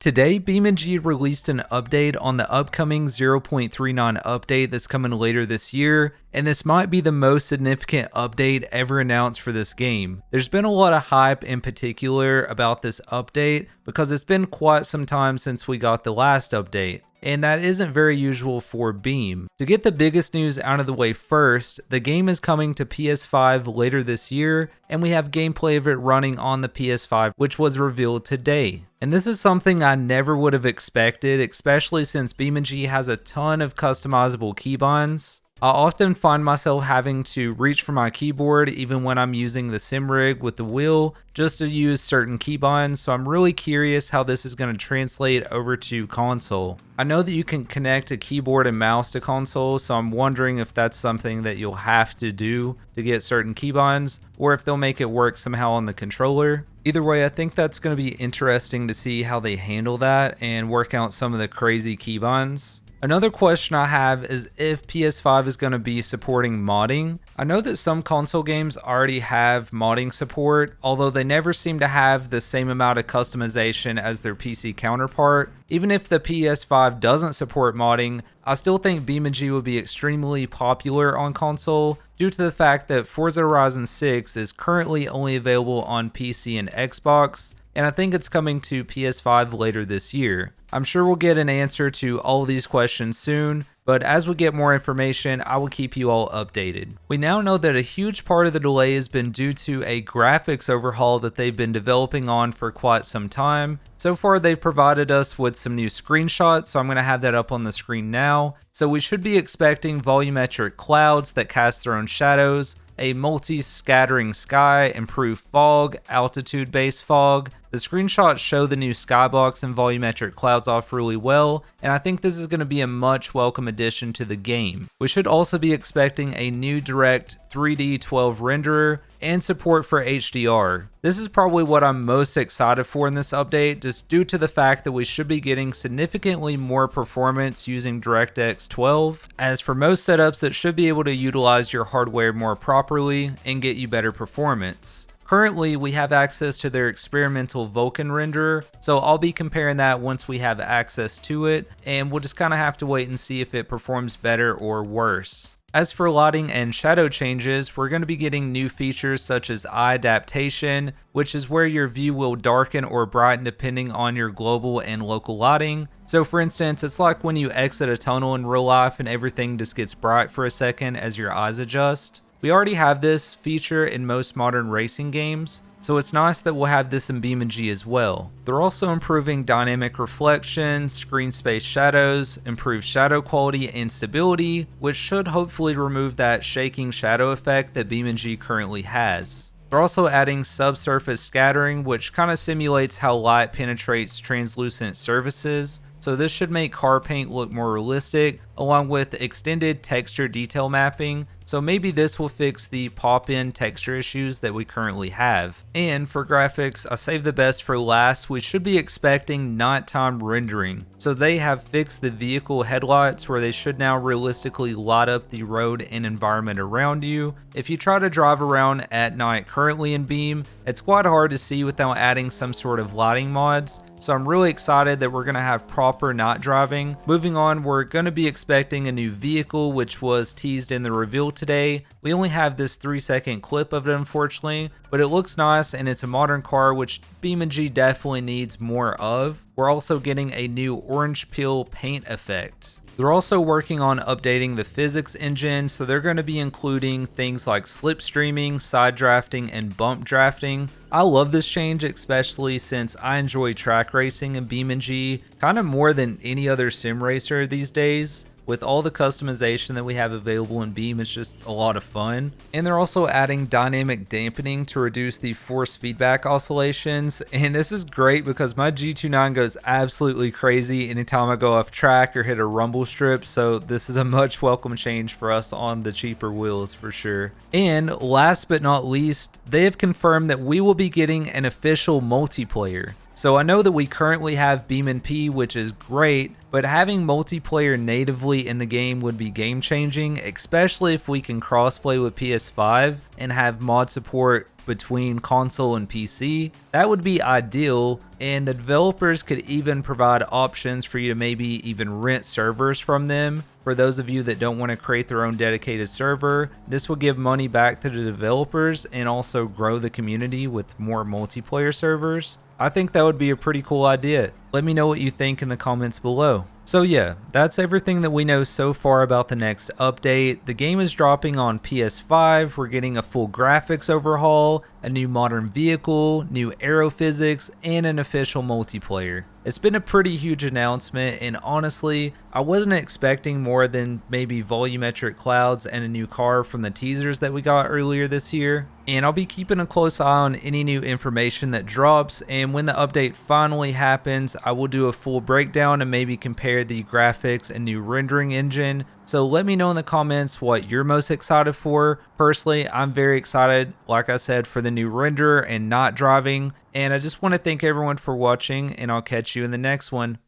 Today, BeamNG released an update on the upcoming 0.39 update that's coming later this year, and this might be the most significant update ever announced for this game. There's been a lot of hype in particular about this update because it's been quite some time since we got the last update, and that isn't very usual for Beam. To get the biggest news out of the way first, the game is coming to PS5 later this year, and we have gameplay of it running on the PS5, which was revealed today. And this is something I never would have expected, especially since BeamNG has a ton of customizable keybinds. I often find myself having to reach for my keyboard even when I'm using the sim rig with the wheel just to use certain keybinds, so I'm really curious how this is going to translate over to console. I know that you can connect a keyboard and mouse to console, so I'm wondering if that's something that you'll have to do to get certain keybinds, or if they'll make it work somehow on the controller. Either way, I think that's going to be interesting to see how they handle that and work out some of the crazy keybinds. Another question I have is if PS5 is going to be supporting modding. I know that some console games already have modding support, although they never seem to have the same amount of customization as their PC counterpart. Even if the PS5 doesn't support modding, I still think BeamNG would be extremely popular on console due to the fact that Forza Horizon 6 is currently only available on PC and Xbox, and I think it's coming to PS5 later this year. I'm sure we'll get an answer to all of these questions soon, but as we get more information, I will keep you all updated. We now know that a huge part of the delay has been due to a graphics overhaul that they've been developing on for quite some time. So far, they've provided us with some new screenshots, so I'm going to have that up on the screen now. So we should be expecting volumetric clouds that cast their own shadows, a multi-scattering sky, improved fog, altitude-based fog. The screenshots show the new skybox and volumetric clouds off really well, and I think this is going to be a much welcome addition to the game. We should also be expecting a new direct 3D 12 renderer and support for HDR. This is probably what I'm most excited for in this update, just due to the fact that we should be getting significantly more performance using DirectX 12. As for most setups, it should be able to utilize your hardware more properly and get you better performance. Currently, we have access to their experimental Vulkan renderer, so I'll be comparing that once we have access to it, and we'll just kind of have to wait and see if it performs better or worse. As for lighting and shadow changes, we're going to be getting new features such as eye adaptation, which is where your view will darken or brighten depending on your global and local lighting. So for instance, it's like when you exit a tunnel in real life and everything just gets bright for a second as your eyes adjust. We already have this feature in most modern racing games, so it's nice that we'll have this in BeamNG as well. They're also improving dynamic reflection, screen space shadows, improved shadow quality and stability, which should hopefully remove that shaking shadow effect that BeamNG currently has. They're also adding subsurface scattering, which kind of simulates how light penetrates translucent surfaces. So this should make car paint look more realistic, along with extended texture detail mapping. So maybe this will fix the pop-in texture issues that we currently have. And for graphics, I saved the best for last. We should be expecting nighttime rendering. So they have fixed the vehicle headlights where they should now realistically light up the road and environment around you. If you try to drive around at night currently in Beam, it's quite hard to see without adding some sort of lighting mods. So I'm really excited that we're going to have proper night driving. Moving on, we're going to be expecting a new vehicle, which was teased in the reveal today. We only have this 3-second clip of it, unfortunately, but it looks nice and it's a modern car, which BeamNG definitely needs more of. We're also getting a new orange peel paint effect. They're also working on updating the physics engine, so they're going to be including things like slipstreaming, side drafting, and bump drafting. I love this change, especially since I enjoy track racing in BeamNG kind of more than any other sim racer these days. With all the customization that we have available in Beam, it's just a lot of fun. And they're also adding dynamic dampening to reduce the force feedback oscillations. And this is great because my G29 goes absolutely crazy anytime I go off track or hit a rumble strip. So this is a much welcome change for us on the cheaper wheels for sure. And last but not least, they have confirmed that we will be getting an official multiplayer. So I know that we currently have BeamNG, which is great, but having multiplayer natively in the game would be game changing, especially if we can crossplay with PS5 and have mod support between console and PC. That would be ideal, and the developers could even provide options for you to maybe even rent servers from them. For those of you that don't want to create their own dedicated server, this will give money back to the developers and also grow the community with more multiplayer servers. I think that would be a pretty cool idea. Let me know what you think in the comments below. So yeah, that's everything that we know so far about the next update. The game is dropping on PS5, we're getting a full graphics overhaul, a new modern vehicle, new aero physics, and an official multiplayer. It's been a pretty huge announcement, and honestly, I wasn't expecting more than maybe volumetric clouds and a new car from the teasers that we got earlier this year. And I'll be keeping a close eye on any new information that drops, and when the update finally happens, I will do a full breakdown and maybe compare the graphics and new rendering engine. So let me know in the comments what you're most excited for. Personally, I'm very excited, like I said, for the new renderer and not driving. And I just want to thank everyone for watching, and I'll catch you in the next one.